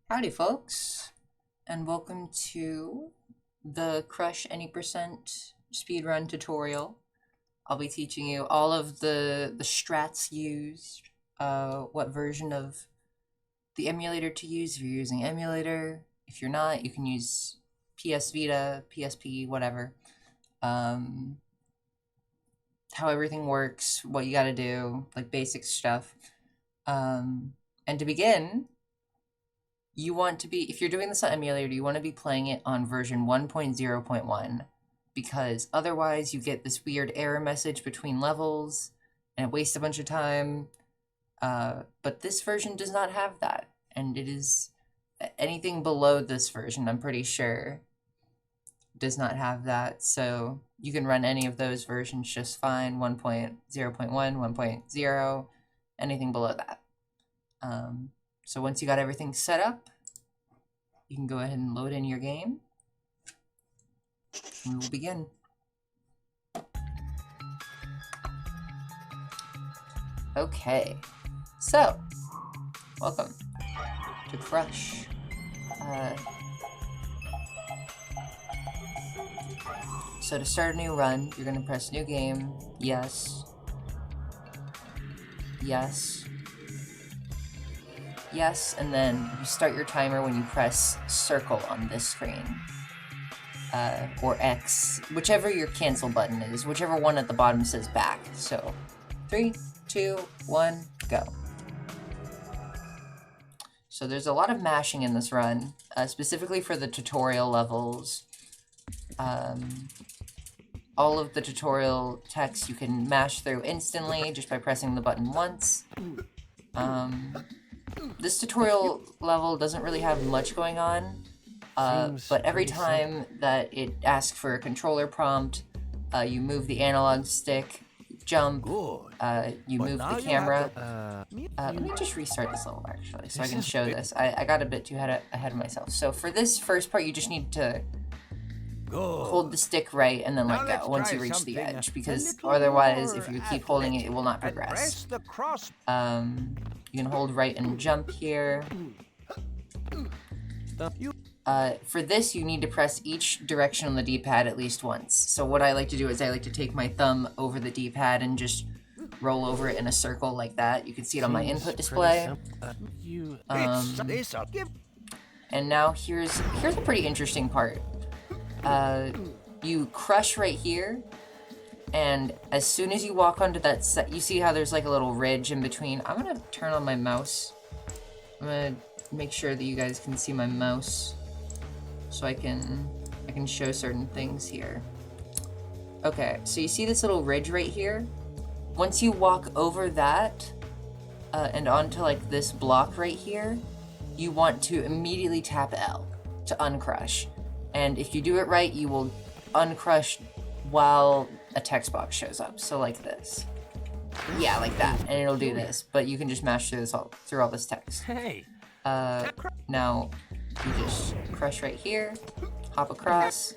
Howdy folks, and welcome to the Crush Any Percent speedrun tutorial. I'll be teaching you all of the strats used, what version of the emulator to use if you're using emulator. If you're not, you can use PS Vita, PSP, whatever. How everything works, what you gotta do, like basic stuff. And to begin, you want to be, if you're doing this on emulator, you want to be playing it on version 1.0.1 because otherwise you get this weird error message between levels and it wastes a bunch of time. But this version does not have that, and it is anything below this version, I'm pretty sure, does not have that. So you can run any of those versions just fine, 1.0.1, 1.0, anything below that. So once you got everything set up, you can go ahead and load in your game, and we will begin. Okay, so welcome to Crush. So to start a new run, you're gonna press new game, yes, yes, yes, and then you start your timer when you press circle on this screen. Or X, whichever your cancel button is, whichever one at the bottom says back. So 3, 2, 1, go. So there's a lot of mashing in this run, specifically for the tutorial levels. All of the tutorial text you can mash through instantly just by pressing the button once. This tutorial level doesn't really have much going on, but every time that it asks for a controller prompt, you move the analog stick, jump, you move the camera. Let me just restart this level actually, so I can show this. I got a bit too ahead of myself. So for this first part, you just need to hold the stick right and then let go once you reach the edge, because otherwise, if you keep holding it, it will not progress. You can hold right and jump here. For this, you need to press each direction on the D-pad at least once. So what I like to do is I like to take my thumb over the D-pad and just roll over it in a circle like that. You can see it on my input display. And now here's a pretty interesting part. You crush right here, and as soon as you walk onto that set, you see how there's like a little ridge in between. I'm gonna turn on my mouse. I'm gonna make sure that you guys can see my mouse so I can show certain things here. Okay, so you see this little ridge right here? Once you walk over that and onto like this block right here, you want to immediately tap L to uncrush. And if you do it right, you will uncrush while a text box shows up. So like this. Yeah, like that. And it'll do this. But you can just mash through all this text. Hey. Now you just crush right here, hop across,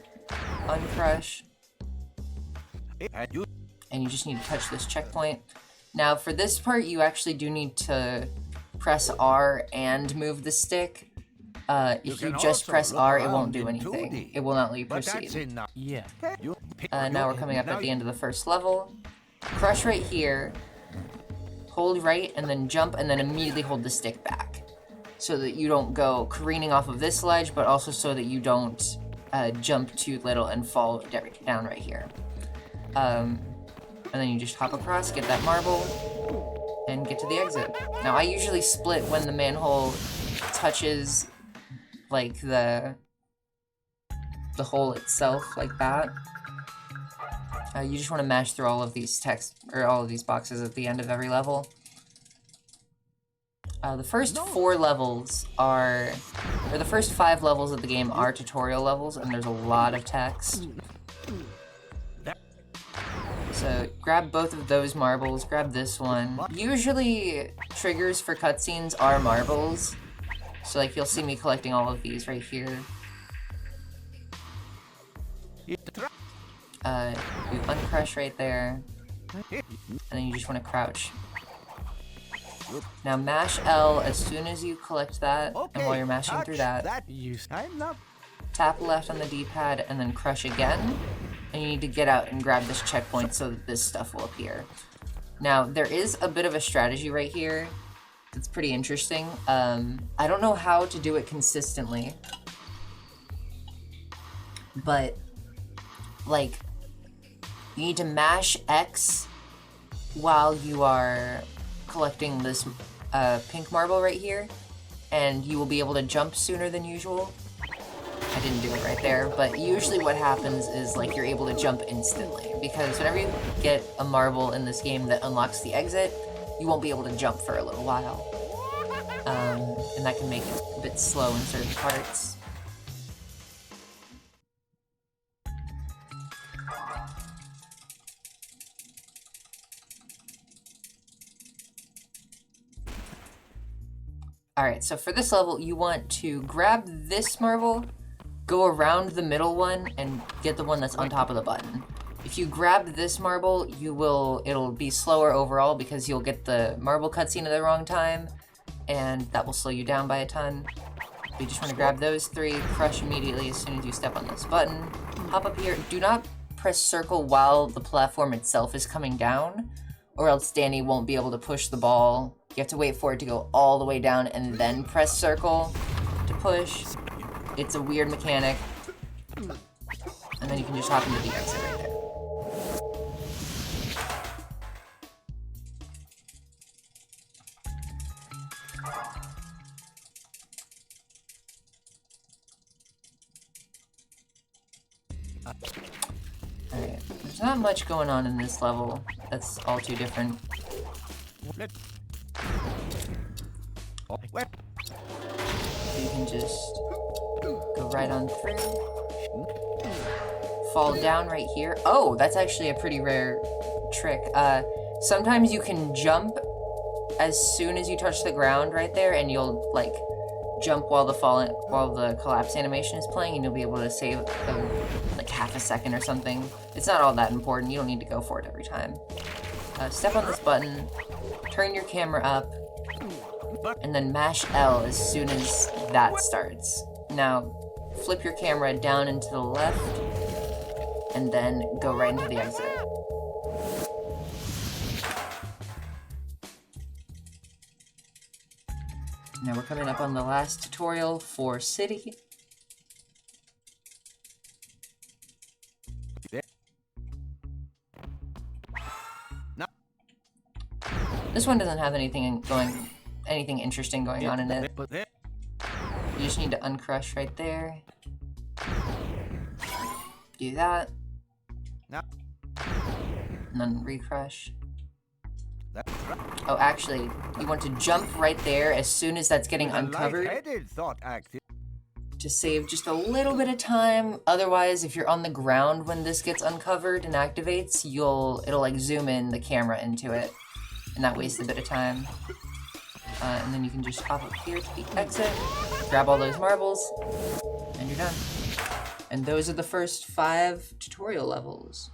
uncrush, and you just need to touch this checkpoint. Now for this part, you actually do need to press R and move the stick. If you just press R, it won't do anything. It will not let you proceed. Yeah. Now we're coming up at the end of the first level. Crush right here, hold right, and then jump, and then immediately hold the stick back. So that you don't go careening off of this ledge, but also so that you don't jump too little and fall down right here. And then you just hop across, get that marble, and get to the exit. Now I usually split when the manhole touches like the hole itself, like that. You just want to mash through all of these all of these boxes at the end of every level. The first 4 levels or the first 5 levels of the game are tutorial levels, and there's a lot of text. So grab both of those marbles, grab this one. Usually triggers for cutscenes are marbles. So like you'll see me collecting all of these right here. You uncrush right there, and then you just want to crouch. Now mash L as soon as you collect that, and while you're mashing through that, tap left on the D-pad and then crush again. And you need to get out and grab this checkpoint so that this stuff will appear. Now, there is a bit of a strategy right here that's pretty interesting. I don't know how to do it consistently, but like, you need to mash X while you are collecting this pink marble right here, and you will be able to jump sooner than usual. I didn't do it right there, but usually what happens is like you're able to jump instantly, because whenever you get a marble in this game that unlocks the exit, you won't be able to jump for a little while. And that can make it a bit slow in certain parts. Alright, so for this level, you want to grab this marble, go around the middle one, and get the one that's on top of the button. If you grab this marble, it'll be slower overall because you'll get the marble cutscene at the wrong time, and that will slow you down by a ton. You just want to grab those three, crush immediately as soon as you step on this button. Hop up here. Do not press circle while the platform itself is coming down, or else Danny won't be able to push the ball. You have to wait for it to go all the way down and then press circle to push. It's a weird mechanic. And then you can just hop into the exit right there. Alright, there's not much going on in this level. That's all too different. So you can just go right on through. Fall down right here. Oh, that's actually a pretty rare trick. Sometimes you can jump as soon as you touch the ground right there, and you'll like jump while the collapse animation is playing, and you'll be able to save like half a second or something. It's not all that important. You don't need to go for it every time. Step on this button, turn your camera up, and then mash L as soon as that starts. Now, flip your camera down and to the left, and then go right into the exit. Now we're coming up on the last tutorial for City. This one doesn't have anything interesting going on in it. You just need to uncrush right there. Do that. And then recrush. Oh, actually, you want to jump right there as soon as that's getting uncovered to save just a little bit of time. Otherwise, if you're on the ground when this gets uncovered and activates, it'll like zoom in the camera into it, and that wastes a bit of time. And then you can just hop up here to the exit, grab all those marbles, and you're done. And those are the first 5 tutorial levels.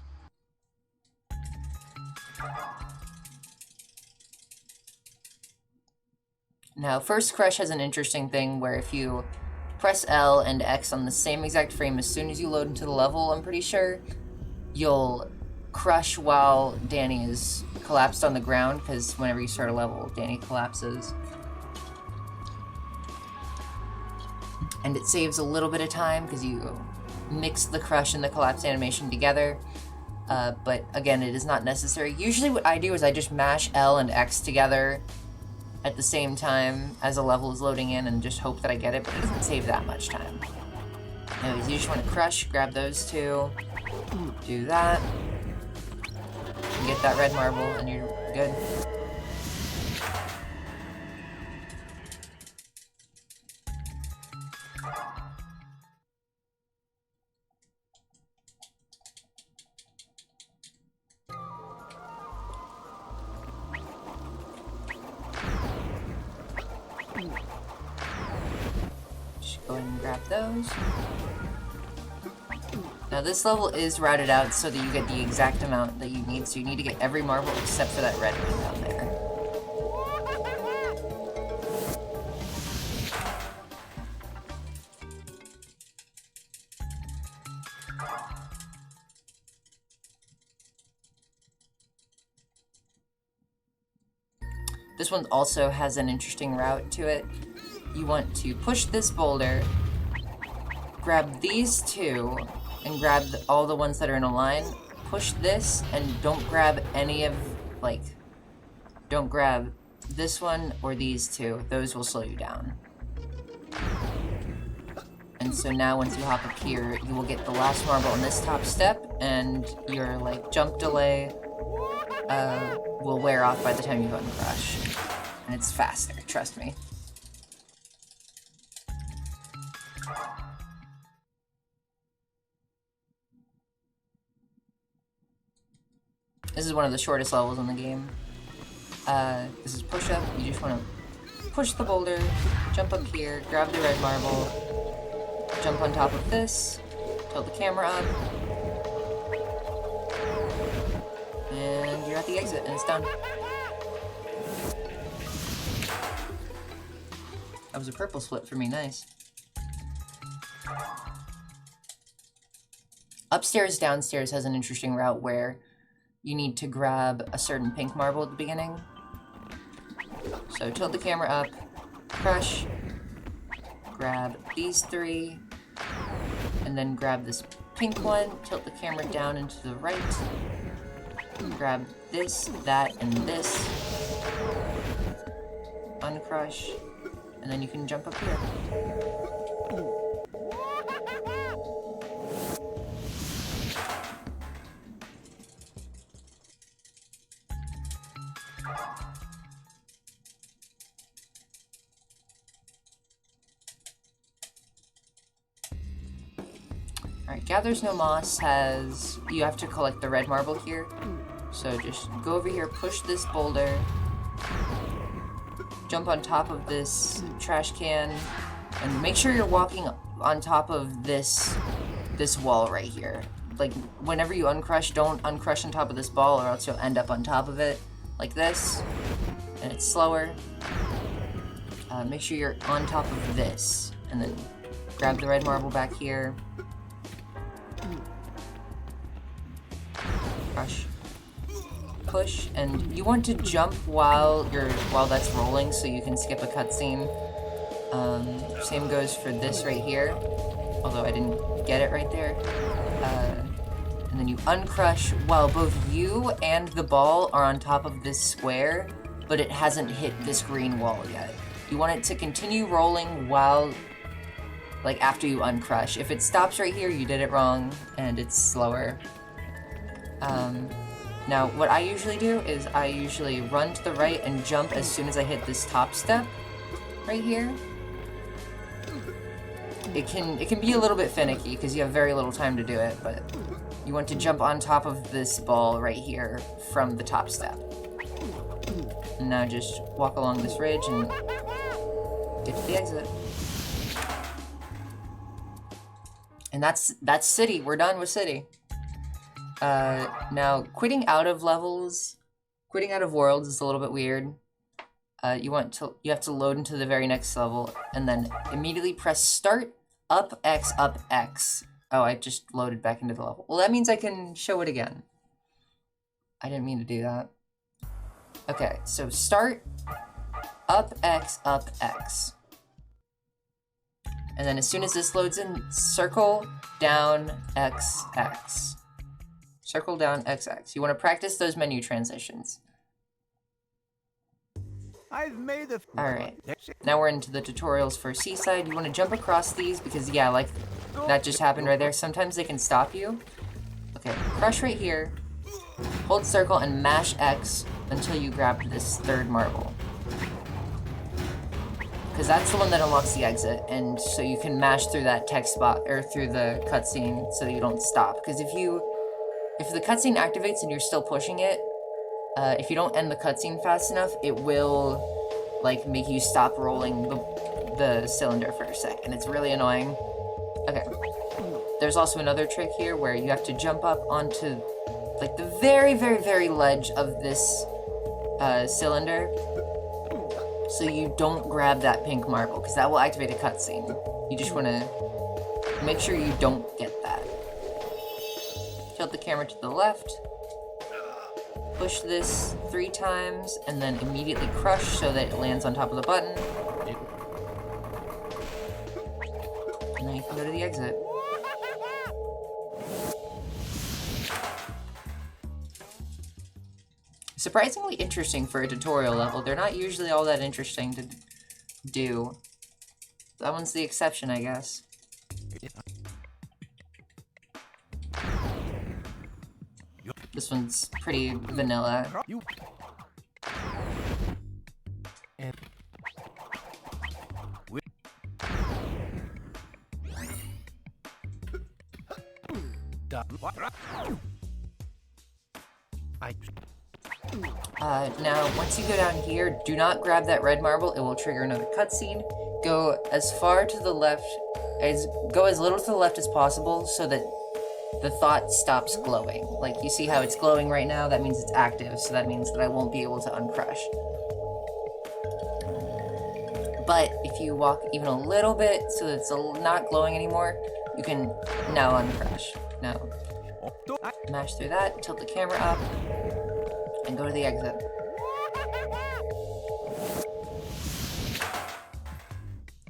Now, First Crush has an interesting thing where if you press L and X on the same exact frame as soon as you load into the level, I'm pretty sure, you'll crush while Danny is collapsed on the ground, because whenever you start a level, Danny collapses. And it saves a little bit of time because you mix the crush and the collapse animation together. But again, it is not necessary. Usually what I do is I just mash L and X together at the same time as a level is loading in and just hope that I get it, but it doesn't save that much time. Anyways, you just want to crush, grab those two, do that, and get that red marble, and you're good. Just go ahead and grab those. Now this level is routed out so that you get the exact amount that you need, so you need to get every marble except for that red one down there. This one also has an interesting route to it. You want to push this boulder, grab these two, and grab all the ones that are in a line. Push this, and don't grab any of, like, don't grab this one or these two. Those will slow you down. And so now once you hop up here, you will get the last marble on this top step, and your, like, jump delay will wear off by the time you uncrush. And it's faster, trust me. This is one of the shortest levels in the game. This is push-up. You just want to push the boulder, jump up here, grab the red marble, jump on top of this, tilt the camera up, and you're at the exit, and it's done. That was a purple split for me, nice. Upstairs, downstairs has an interesting route where you need to grab a certain pink marble at the beginning. So tilt the camera up, crush, grab these three, and then grab this pink one, tilt the camera down and to the right, grab this, that, and this, uncrush, and then you can jump up here. Alright, Gathers No Moss has... You have to collect the red marble here. So just go over here, push this boulder, jump on top of this trash can, and make sure you're walking on top of this wall right here. Like, whenever you uncrush, don't uncrush on top of this ball or else you'll end up on top of it, like this. And it's slower. Make sure you're on top of this, and then grab the red marble back here. Crush, push, and you want to jump while that's rolling so you can skip a cutscene. Same goes for this right here, although I didn't get it right there. And then you uncrush while both you and the ball are on top of this square, but it hasn't hit this green wall yet. You want it to continue rolling while, like, after you uncrush. If it stops right here, you did it wrong, and it's slower. Now, what I usually do is I usually run to the right and jump as soon as I hit this top step right here. It can be a little bit finicky because you have very little time to do it, but you want to jump on top of this ball right here from the top step. And now just walk along this ridge and get to the exit. And that's City. We're done with City. Now, quitting out of worlds is a little bit weird. You have to load into the very next level, and then immediately press start, up X, up X. Oh, I just loaded back into the level. Well, that means I can show it again. I didn't mean to do that. Okay, so start, up X, up X. And then as soon as this loads in, circle, down, X, X. Circle down, XX. You want to practice those menu transitions. I've made the... Alright. Now we're into the tutorials for Seaside. You want to jump across these because, yeah, like, that just happened right there. Sometimes they can stop you. Okay, crush right here. Hold circle and mash X until you grab this third marble. Because that's the one that unlocks the exit, and so you can mash through that text box, or through the cutscene so that you don't stop. Because if the cutscene activates and you're still pushing it, if you don't end the cutscene fast enough, it will, like, make you stop rolling the cylinder for a sec, and it's really annoying. Okay. There's also another trick here where you have to jump up onto, like, the very, very, very ledge of this cylinder, so you don't grab that pink marble, because that will activate a cutscene. You just want to make sure you don't get that. Tilt the camera to the left. Push this 3 times, and then immediately crush so that it lands on top of the button. And then you can go to the exit. Surprisingly interesting for a tutorial level. They're not usually all that interesting to do. That one's the exception, I guess. This one's pretty vanilla. Now, once you go down here, do not grab that red marble. It will trigger another cutscene. Go as far to the left, go as little to the left as possible so that the thought stops glowing. Like, you see how it's glowing right now? That means it's active, so that means that I won't be able to uncrush. But if you walk even a little bit so that it's not glowing anymore, you can now uncrush. Now, mash through that, tilt the camera up, and go to the exit.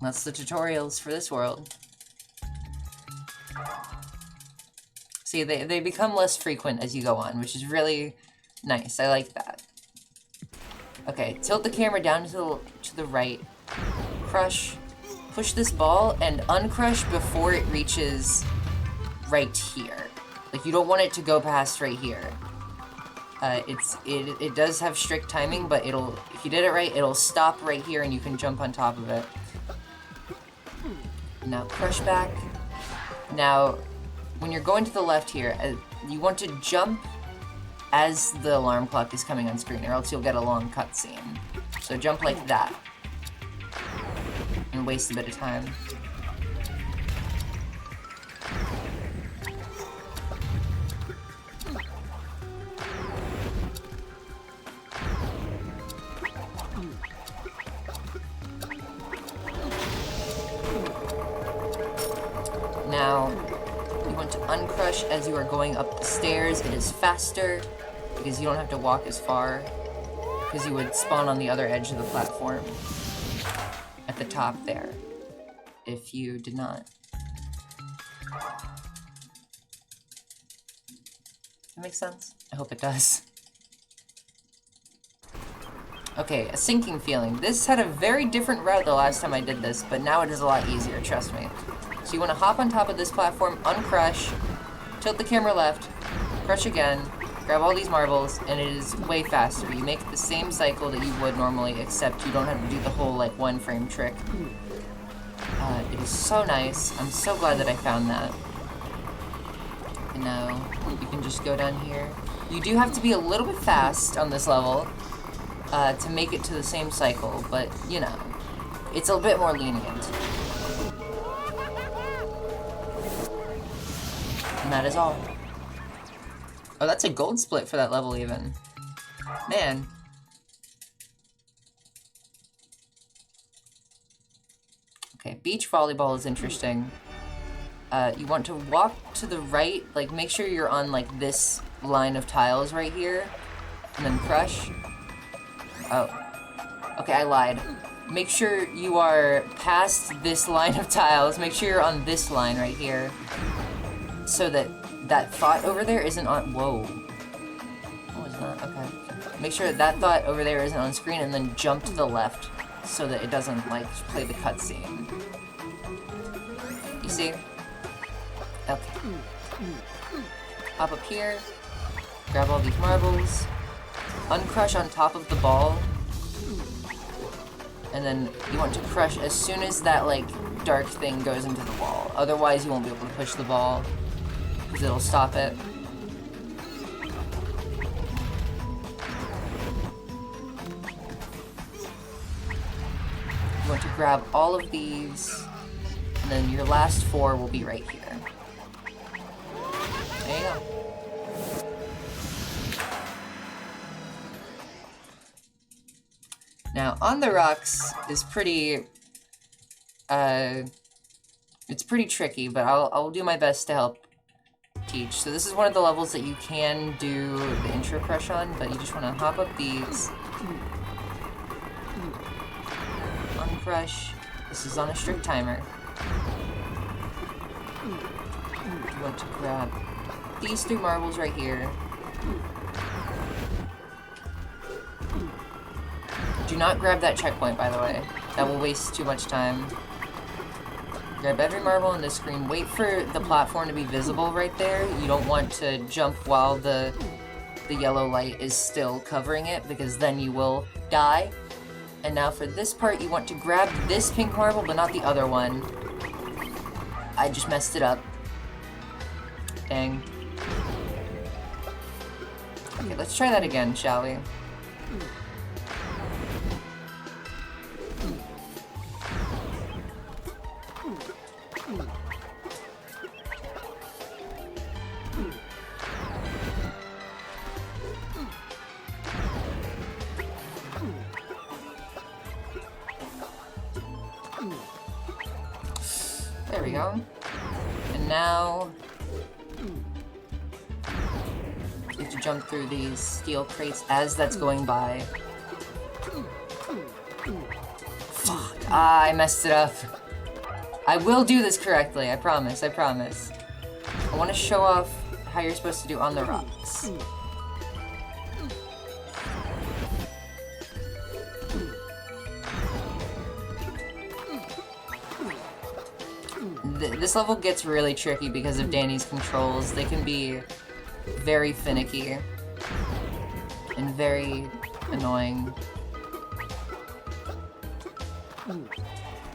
That's the tutorials for this world. See, they become less frequent as you go on, which is really nice. I like that. Okay, tilt the camera down to the right. Crush. Push this ball and uncrush before it reaches right here. Like, you don't want it to go past right here. It does have strict timing, but if you did it right, it'll stop right here and you can jump on top of it. Now crush back. Now, when you're going to the left here, you want to jump as the alarm clock is coming on screen, or else you'll get a long cutscene. So jump like that. And waste a bit of time. Now, you want to uncrush as you are going up the stairs. It is faster, because you don't have to walk as far, because you would spawn on the other edge of the platform, at the top there, if you did not. That makes sense? I hope it does. Okay, a sinking feeling. This had a very different route the last time I did this, but now it is a lot easier, trust me. So you want to hop on top of this platform, uncrush, tilt the camera left, crush again, grab all these marbles, and it is way faster. You make the same cycle that you would normally, except you don't have to do the whole, like, one frame trick. It is so nice. I'm so glad that I found that. And now, you can just go down here. You do have to be a little bit fast on this level to make it to the same cycle, but, you know, it's a bit more lenient. And that is all. Oh, that's a gold split for that level, even. Man. Okay, beach volleyball is interesting. You want to walk to the right, like, make sure you're on, like, this line of tiles right here, and then crush. Oh. Okay, I lied. Make sure you are past this line of tiles. Make sure you're on this line right here, so that that thought over there isn't on— whoa. What was that? Okay. Make sure that thought over there isn't on screen, and then jump to the left so that it doesn't, like, play the cutscene. You see? Okay. Hop up here, grab all these marbles, uncrush on top of the ball, and then you want to crush as soon as that, like, dark thing goes into the wall. Otherwise, you won't be able to push the ball, because it'll stop it. You want to grab all of these, and then your last 4 will be right here. There you go. Now, on the rocks is pretty, it's pretty tricky, but I'll do my best to help teach. So this is one of the levels that you can do the intro crush on, but you just want to hop up these. Uncrush. This is on a strict timer. You want to grab these 3 marbles right here. Do not grab that checkpoint, by the way. That will waste too much time. Grab every marble on the screen. Wait for the platform to be visible right there. You don't want to jump while the yellow light is still covering it, because then you will die. And now for this part, you want to grab this pink marble, but not the other one. I just messed it up. Dang. Okay, let's try that again, shall we? There we go. And now you have to jump through these steel crates as that's going by. Fuck. Ah, I messed it up. I will do this correctly, I promise, I promise. I want to show off how you're supposed to do on the rocks. This level gets really tricky because of Danny's controls. They can be very finicky and very annoying.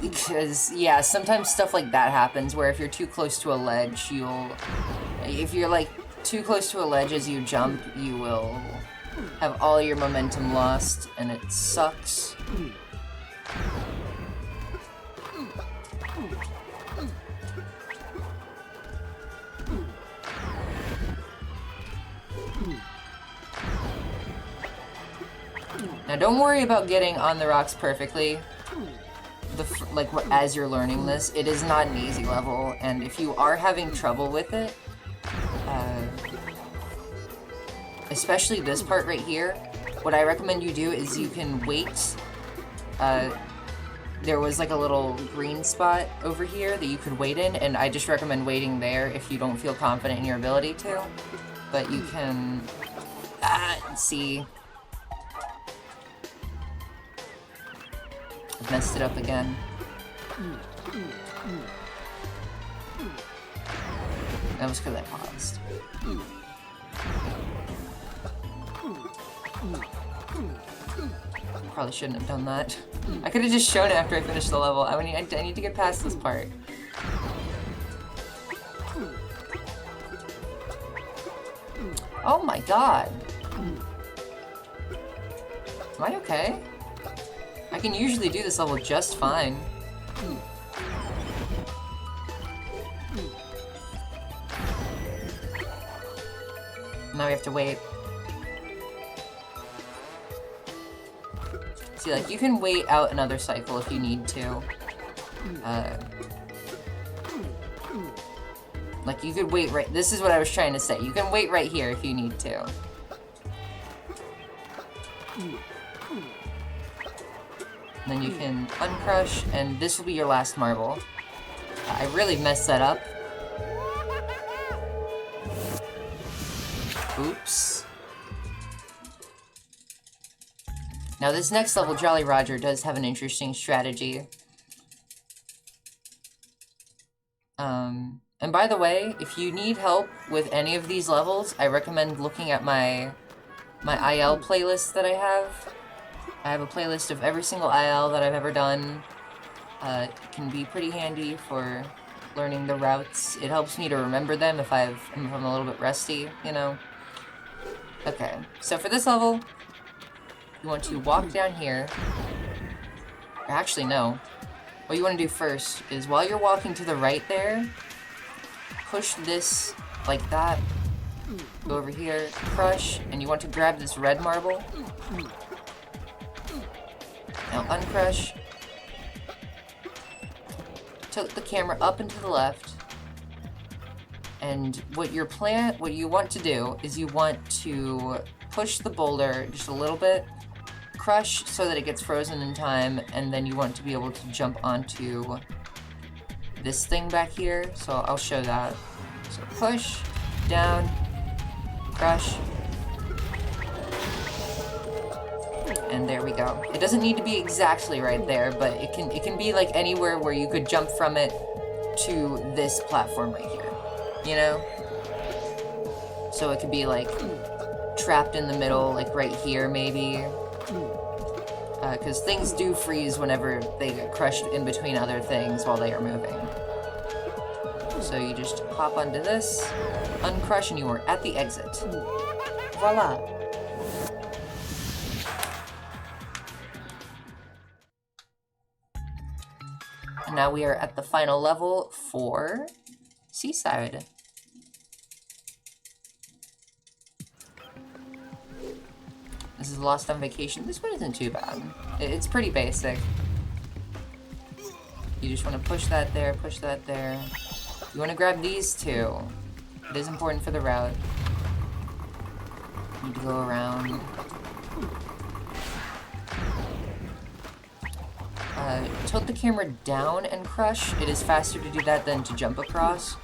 Because, yeah, sometimes stuff like that happens where if you're too close to a ledge, if you're like too close to a ledge as you jump, you will have all your momentum lost, and it sucks. Now don't worry about getting on the rocks perfectly, as you're learning this. It is not an easy level, and if you are having trouble with it, especially this part right here, what I recommend you do is you can wait. There was like a little green spot over here that you could wait in, and I just recommend waiting there if you don't feel confident in your ability to. But you can, see. I've messed it up again. That was because I paused. Probably shouldn't have done that. I could have just shown it after I finished the level. I need to get past this part. Oh my god. Am I okay? I can usually do this level just fine. Now we have to wait. See, like, you can wait out another cycle if you need to. Like, you could wait right... This is what I was trying to say. You can wait right here if you need to. And then you can uncrush, and this will be your last marble. I really messed that up. Oops. Now this next level, Jolly Roger, does have an interesting strategy. And by the way, if you need help with any of these levels, I recommend looking at my IL playlist that I have. I have a playlist of every single IL that I've ever done. It can be pretty handy for learning the routes. It helps me to remember them if I'm a little bit rusty, you know. Okay, so for this level, you want to walk down here. Or actually, no. What you want to do first is, while you're walking to the right there, push this like that. Go over here, crush, and you want to grab this red marble. Now uncrush. Tilt the camera up and to the left. And what you want to do is you want to push the boulder just a little bit, crush so that it gets frozen in time, and then you want to be able to jump onto this thing back here. So I'll show that. So push, down, crush, and there we go. It doesn't need to be exactly right there, but it can be like anywhere where you could jump from it to this platform right here, you know? So it could be like trapped in the middle, like right here maybe. Because things do freeze whenever they get crushed in between other things while they are moving. So you just hop onto this, uncrush, and you are at the exit. Voila! And now we are at the final level for Seaside. This is Lost on Vacation. This one isn't too bad. It's pretty basic. You just want to push that there, push that there. You want to grab these two. It is important for the route. You need to go around. Tilt the camera down and crush. It is faster to do that than to jump across.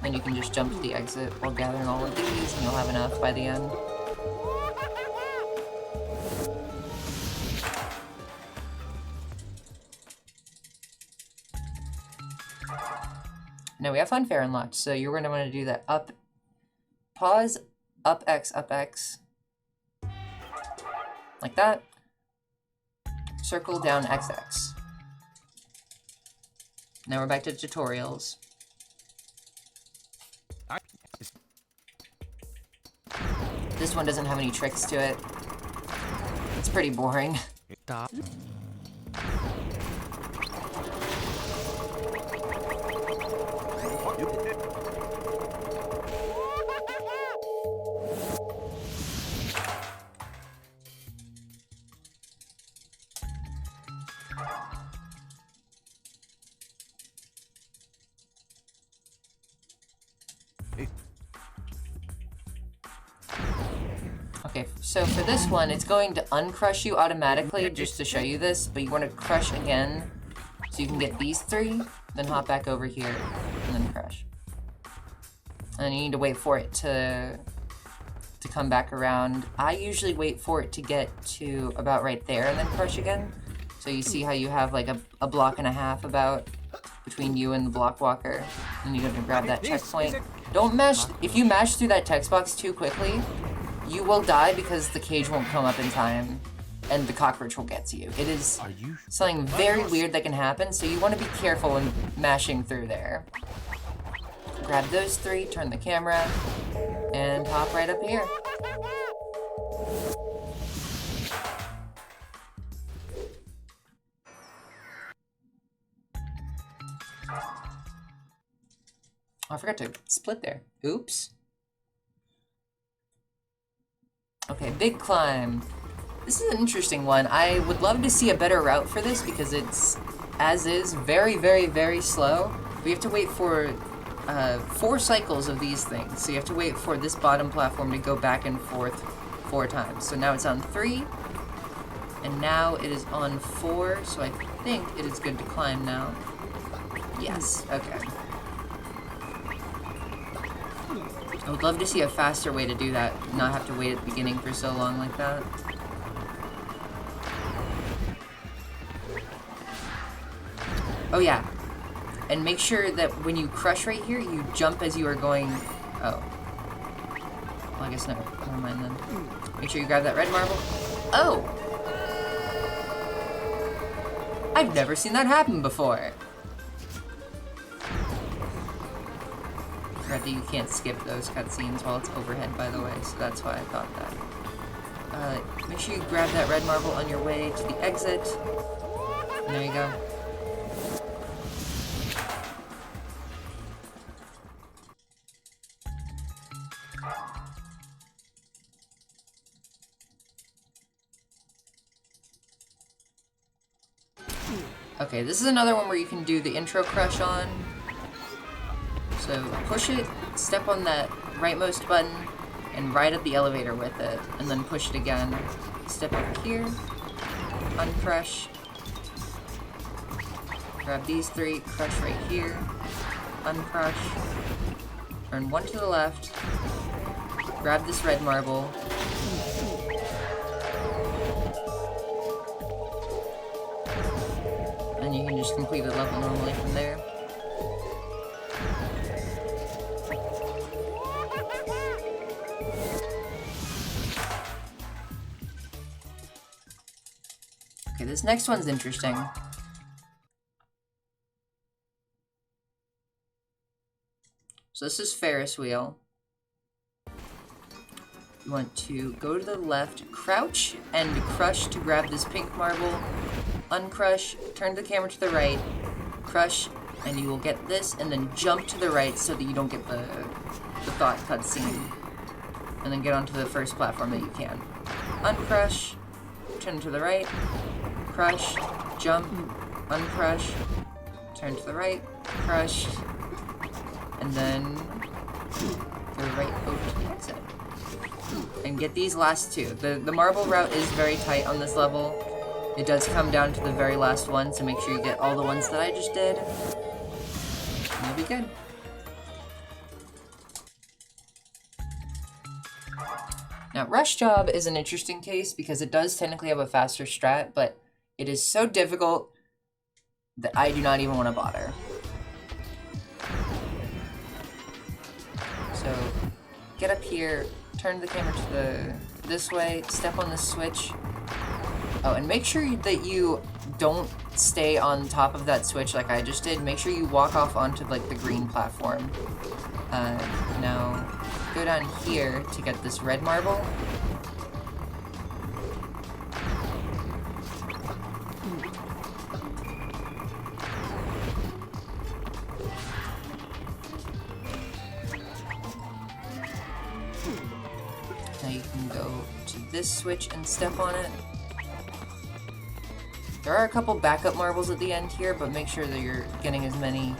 Then you can just jump to the exit while gathering all of these, and you'll have enough by the end. Now we have Funfair unlocked, so you're going to want to do that up, pause, up X, like that. Circle down XX. Now we're back to tutorials. This one doesn't have any tricks to it. It's pretty boring. Okay, so for this one, it's going to uncrush you automatically just to show you this, but you want to crush again so you can get these three, then hop back over here, and then crush. And then you need to wait for it to come back around. I usually wait for it to get to about right there and then crush again. So you see how you have like a block and a half about between you and the block walker, and you're gonna grab that checkpoint. Don't mash, if you mash through that text box too quickly, you will die because the cage won't come up in time and the cockroach will get to you. It is something very weird that can happen, so you want to be careful when mashing through there. Grab those three, turn the camera, and hop right up here. Oh, I forgot to split there. Oops. Okay, big climb. This is an interesting one. I would love to see a better route for this because it's, as is, very, very, very slow. We have to wait for 4 cycles of these things. So you have to wait for this bottom platform to go back and forth 4 times. So now it's on 3, and now it is on 4, so I think it is good to climb now. Yes, okay. I would love to see a faster way to do that, not have to wait at the beginning for so long like that. Oh yeah, and make sure that when you crush right here, you jump as you are going, oh. Well, I guess never mind then. Make sure you grab that red marble. Oh! I've never seen that happen before. That you can't skip those cutscenes while it's overhead, by the way, so that's why I thought that. Make sure you grab that red marble on your way to the exit. And there you go. Okay, this is another one where you can do the intro crush on. So push it, step on that rightmost button, and ride up the elevator with it, and then push it again. Step over here, uncrush, grab these three, crush right here, uncrush, turn one to the left, grab this red marble, and you can just complete the level normally from there. Okay, this next one's interesting. So this is Ferris wheel. You want to go to the left, crouch, and crush to grab this pink marble, uncrush, turn the camera to the right, crush, and you will get this, and then jump to the right so that you don't get the thought cutscene. And then get onto the first platform that you can. Uncrush, turn to the right, crush, jump, uncrush, turn to the right, crush, and then go right over to the exit. And get these last two. The marble route is very tight on this level. It does come down to the very last one, so make sure you get all the ones that I just did. And you'll be good. Now, Rush Job is an interesting case because it does technically have a faster strat, but it is so difficult that I do not even want to bother. So, get up here, turn the camera to this way, step on the switch. Oh, and make sure that you don't stay on top of that switch like I just did. Make sure you walk off onto like the green platform. Now, go down here to get this red marble. Now you can go to this switch and step on it. There are a couple backup marbles at the end here, but make sure that you're getting as many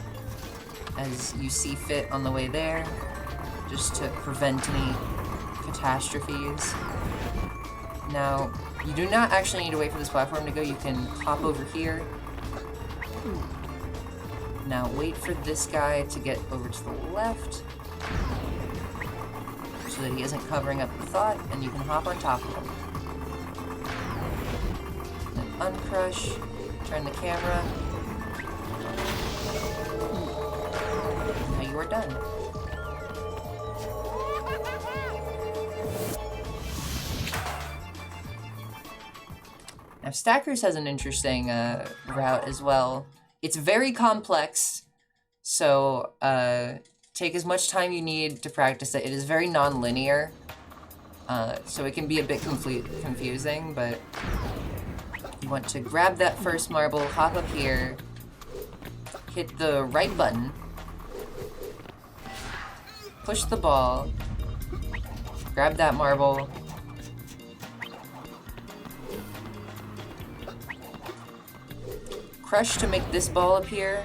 as you see fit on the way there, just to prevent any catastrophes. Now, you do not actually need to wait for this platform to go. You can hop over here. Now, wait for this guy to get over to the left, so that he isn't covering up the thought, and you can hop on top of him. Then uncrush, turn the camera. Now you are done. Now Stackers has an interesting route as well. It's very complex, so take as much time you need to practice it. It is very non-linear, so it can be a bit confusing, but you want to grab that first marble, hop up here, hit the right button, push the ball, grab that marble, crush to make this ball appear,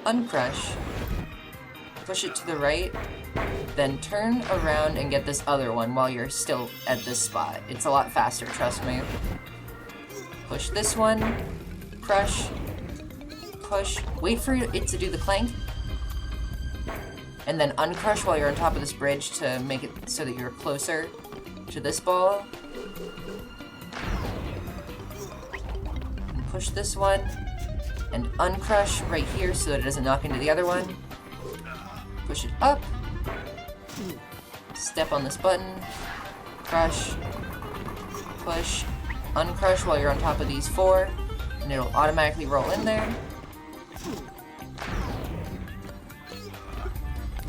uncrush, push it to the right, then turn around and get this other one while you're still at this spot. It's a lot faster, trust me. Push this one, crush, push, wait for it to do the clank, and then uncrush while you're on top of this bridge to make it so that you're closer to this ball. And push this one, and uncrush right here so that it doesn't knock into the other one. Push it up, step on this button, crush, push, uncrush while you're on top of these four, and it'll automatically roll in there.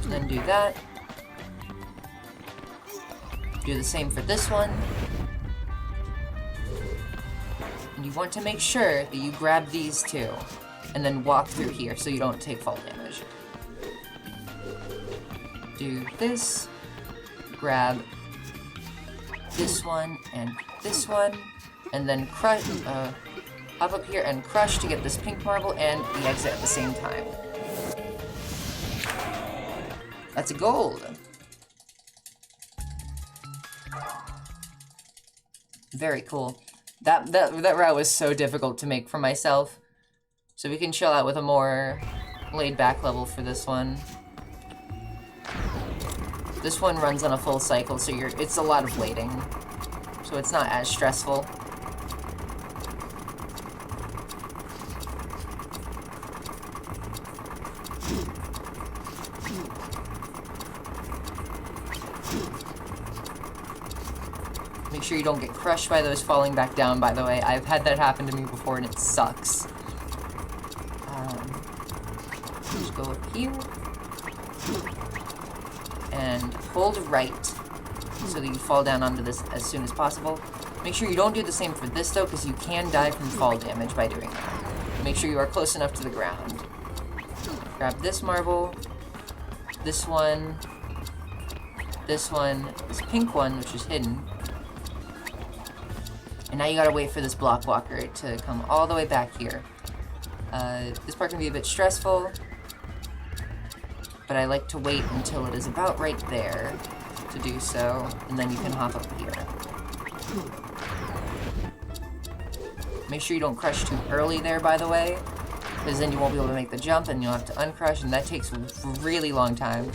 And then do that. Do the same for this one. And you want to make sure that you grab these two, and then walk through here so you don't take fall damage. Do this, grab this one, and then crush, hop up here and crush to get this pink marble and the exit at the same time. That's a gold. Very cool. That route was so difficult to make for myself. So we can chill out with a more laid-back level for this one. This one runs on a full cycle, so it's a lot of waiting. So it's not as stressful. Make sure you don't get crushed by those falling back down, by the way. I've had that happen to me before and it sucks. Just go up here. And hold right so that you fall down onto this as soon as possible. Make sure you don't do the same for this though, because you can die from fall damage by doing that. Make sure you are close enough to the ground. Grab this marble, this one, this pink one, which is hidden. And now you gotta wait for this block walker to come all the way back here. This part can be a bit stressful, but I like to wait until it is about right there to do so, and then you can hop up here. Make sure you don't crush too early there, by the way, because then you won't be able to make the jump and you'll have to uncrush, and that takes a really long time.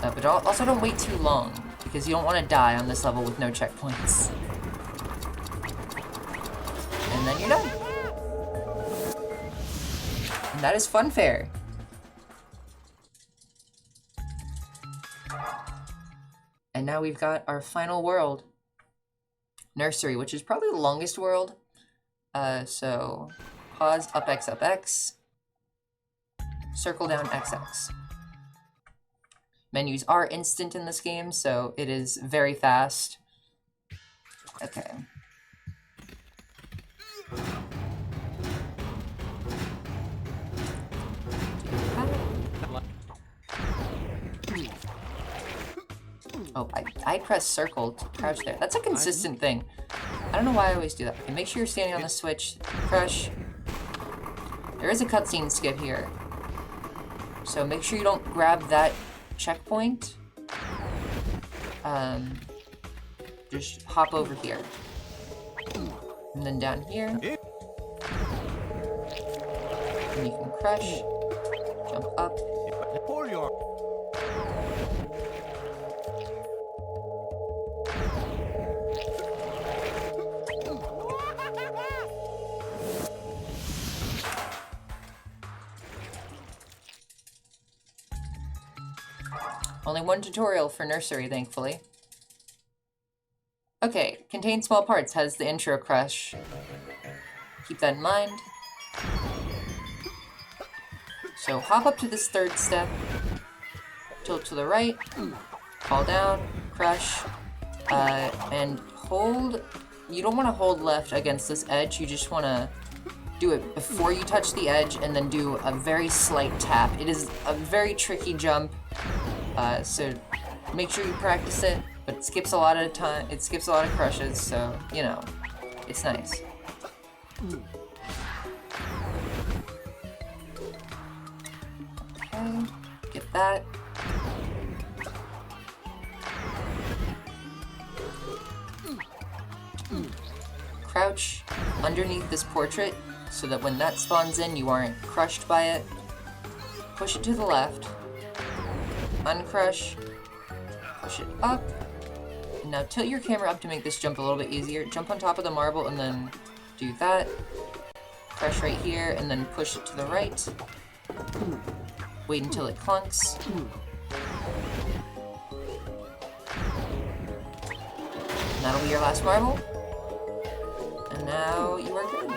But also don't wait too long, because you don't want to die on this level with no checkpoints. And then you're done. And that is Funfair. And now we've got our final world. Nursery, which is probably the longest world. So pause, up X, circle down XX. Menus are instant in this game, so it is very fast. Okay. Oh, I press circle to crouch there. That's a consistent thing. I don't know why I always do that. Okay, make sure you're standing on the switch. Crush. There is a cutscene skip here. So make sure you don't grab that checkpoint. Just hop over here. And then down here. And you can crush. Jump up. Only one tutorial for nursery, thankfully. Okay, contains small parts, has the intro crush. Keep that in mind. So hop up to this third step, tilt to the right, fall down, crush, and hold. You don't want to hold left against this edge, you just want to do it before you touch the edge and then do a very slight tap. It is a very tricky jump. So make sure you practice it, but it skips a lot of time, it skips a lot of crushes, so, you know, it's nice. Okay, get that. Crouch underneath this portrait so that when that spawns in, you aren't crushed by it. Push it to the left. Uncrush, push it up, and now tilt your camera up to make this jump a little bit easier. Jump on top of the marble and then do that. Crush right here and then push it to the right. Wait until it clunks. And that'll be your last marble. And now you are good.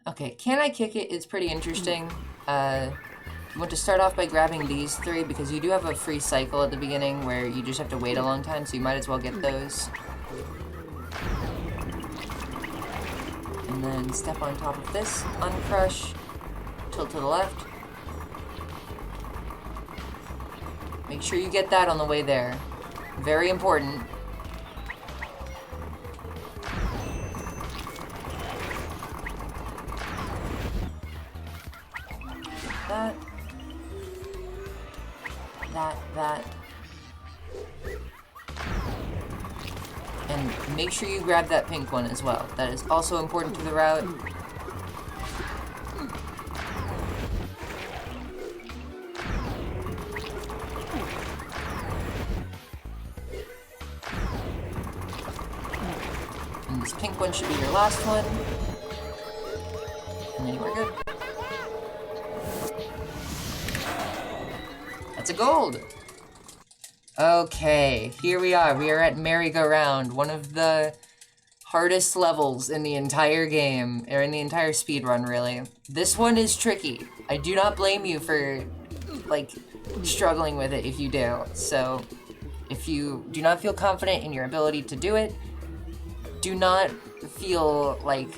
Okay, Can I Kick It is pretty interesting. You want to start off by grabbing these three because you do have a free cycle at the beginning where you just have to wait a long time, so you might as well get those. And then step on top of this, uncrush, tilt to the left. Make sure you get that on the way there. Very important. That. That. And make sure you grab that pink one as well. That is also important to the route. And this pink one should be your last one. And then you are good. That's a gold! Okay, here we are. We are at Merry-Go-Round, one of the hardest levels in the entire game, or in the entire speedrun, really. This one is tricky. I do not blame you for, like, struggling with it if you do. So, if you do not feel confident in your ability to do it, do not feel like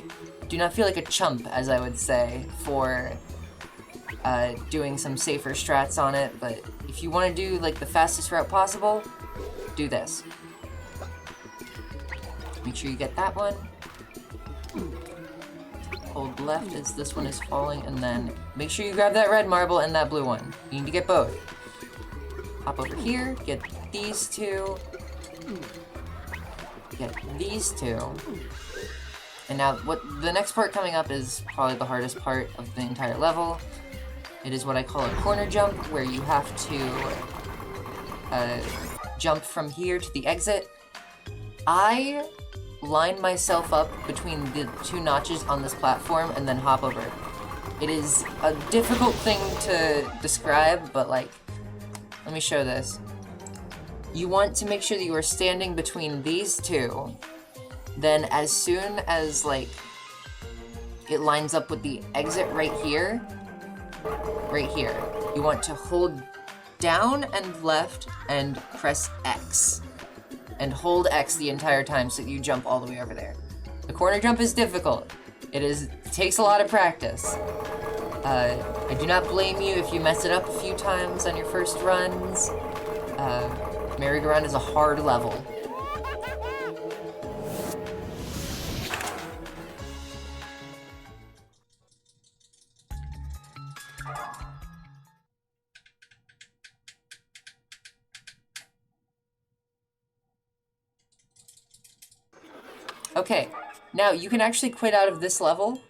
a chump, as I would say, for doing some safer strats on it, but if you want to do like the fastest route possible, do this. Make sure you get that one. Hold left as this one is falling, and then make sure you grab that red marble and that blue one. You need to get both. Hop over here, get these two. Get these two. And now, the next part coming up is probably the hardest part of the entire level. It is what I call a corner jump, where you have to jump from here to the exit. I line myself up between the two notches on this platform and then hop over. It is a difficult thing to describe, but like, let me show this. You want to make sure that you are standing between these two. Then as soon as like it lines up with the exit right here, you want to hold down and left and press X. And hold X the entire time so that you jump all the way over there. The corner jump is difficult. It takes a lot of practice. I do not blame you if you mess it up a few times on your first runs. Merry-Go-Round is a hard level. Okay, now you can actually quit out of this level.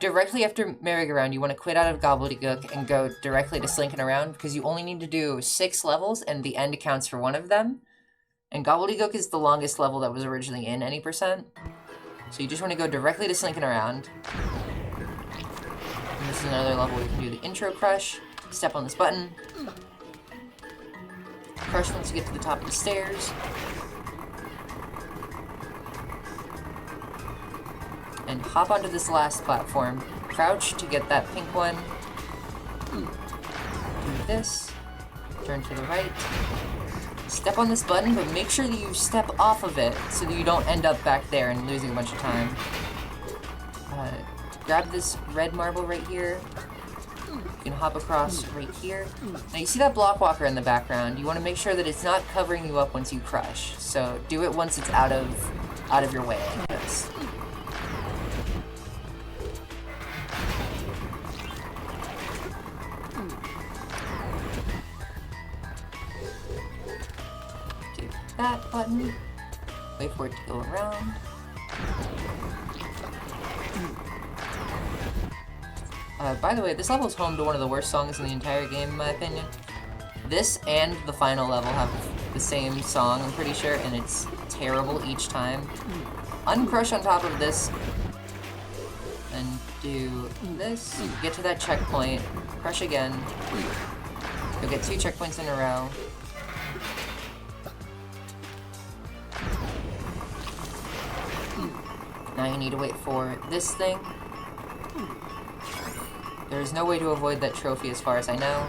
Directly after Merry-Go-Round, you want to quit out of Gobbledygook and go directly to Slinkin' Around, because you only need to do 6 levels, and the end counts for one of them. And Gobbledygook is the longest level that was originally in any percent. So you just want to go directly to Slinkin' Around. And this is another level where you can do the intro crush. Step on this button. Crush once you get to the top of the stairs. And hop onto this last platform. Crouch to get that pink one. Do this. Turn to the right. Step on this button, but make sure that you step off of it so that you don't end up back there and losing a bunch of time. Grab this red marble right here. You can hop across right here. Now you see that block walker in the background. You want to make sure that it's not covering you up once you crush. So do it once it's out of your way, like this. That button. Wait for it to go around. By the way, this level is home to one of the worst songs in the entire game, in my opinion. This and the final level have the same song, I'm pretty sure, and it's terrible each time. Uncrush on top of this, and do this. Get to that checkpoint, crush again. You'll get 2 checkpoints in a row. Now you need to wait for this thing. There is no way to avoid that trophy as far as I know.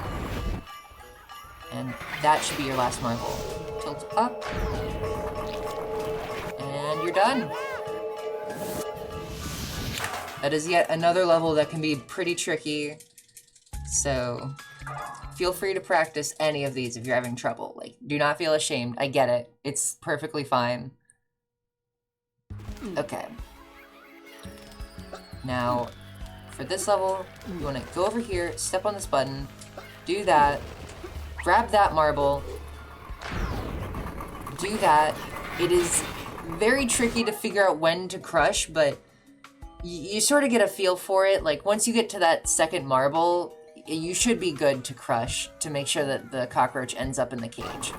And that should be your last marble. Tilt up. And you're done. That is yet another level that can be pretty tricky. So, Feel free to practice any of these if you're having trouble. Like, do not feel ashamed. I get it. It's perfectly fine. Okay. Now, for this level, you want to go over here, step on this button, do that, grab that marble, do that. It is very tricky to figure out when to crush, but you sort of get a feel for it. Like, once you get to that second marble, you should be good to crush to make sure that the cockroach ends up in the cage.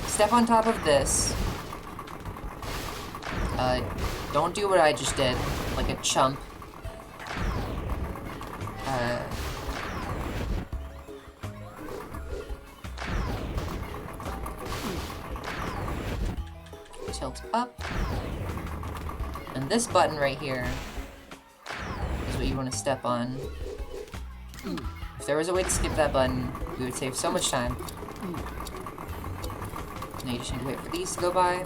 Step on top of this. Don't do what I just did, like a chump. Tilt up. And this button right here is what you want to step on. If there was a way to skip that button, we would save so much time. Now you just need to wait for these to go by.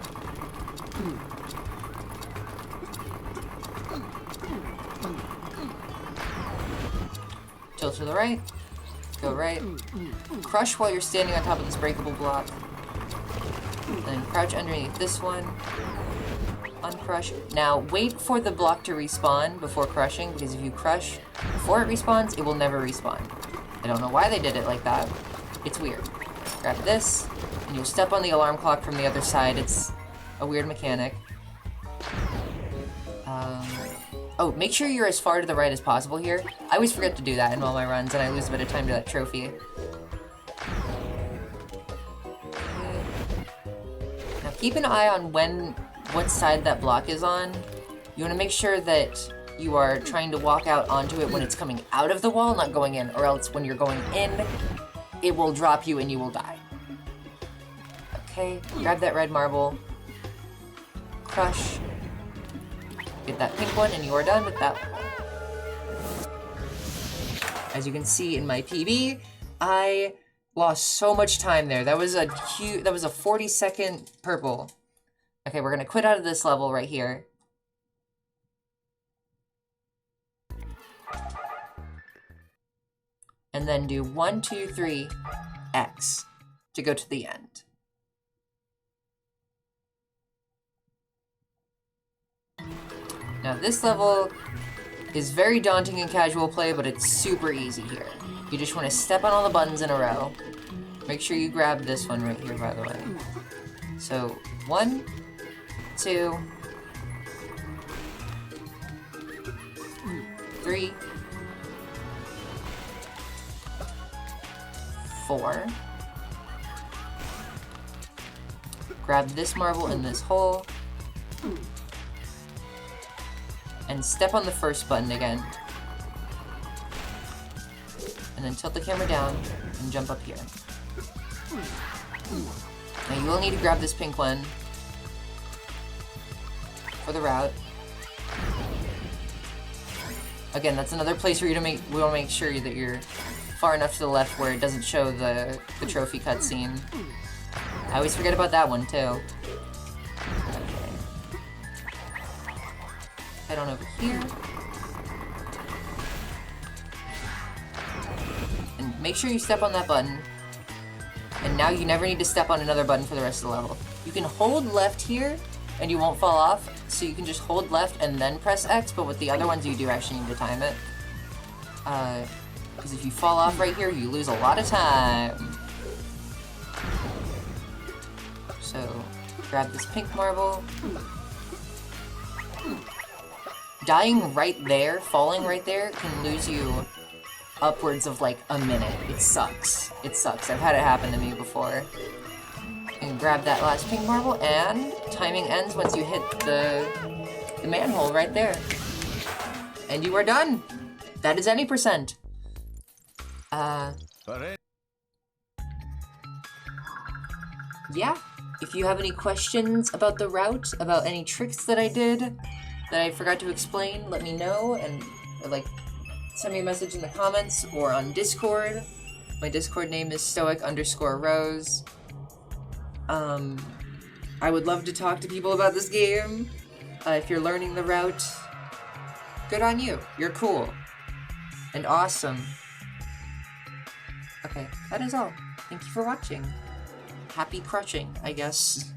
Tilt to the right. Go right. Crush while you're standing on top of this breakable block. Then crouch underneath this one. Uncrush. Now, wait for the block to respawn before crushing, because if you crush before it respawns, it will never respawn. I don't know why they did it like that. It's weird. Grab this, and you'll step on the alarm clock from the other side. It's a weird mechanic. Oh, make sure you're as far to the right as possible here. I always forget to do that in all my runs, and I lose a bit of time to that trophy. Now, keep an eye on what side that block is on. You want to make sure that you are trying to walk out onto it when it's coming out of the wall, not going in, or else when you're going in, it will drop you and you will die. Okay, grab that red marble, crush, get that pink one, and you are done with that one. As you can see in my PB, I lost so much time there. That was a 40-second purple. Okay, we're gonna quit out of this level right here. And then do 1, 2, 3, X to go to the end. Now this level is very daunting in casual play, but it's super easy here. You just want to step on all the buttons in a row. Make sure you grab this one right here, by the way. So, 1, 2, 3, 4. Grab this marble in this hole. And step on the first button again. And then tilt the camera down and jump up here. Now you will need to grab this pink one for the route. Again, that's another place for you to we want to make sure that you're far enough to the left where it doesn't show the trophy cutscene. I always forget about that one too. Head on over here. And make sure you step on that button. And now you never need to step on another button for the rest of the level. You can hold left here and you won't fall off. So you can just hold left and then press X, but with the other ones you do actually need to time it. Because if you fall off right here, you lose a lot of time. So grab this pink marble. Dying right there, falling right there, can lose you upwards of like a minute. It sucks. It sucks. I've had it happen to me before. And grab that last pink marble, and timing ends once you hit the manhole right there. And you are done. That is any percent. Yeah. If you have any questions about the route, about any tricks that I did that I forgot to explain, let me know, and like send me a message in the comments or on Discord. My Discord name is stoic_rose. I would love to talk to people about this game. If you're learning the route, good on you. You're cool and awesome. Okay, that is all. Thank you for watching. Happy crushing, I guess.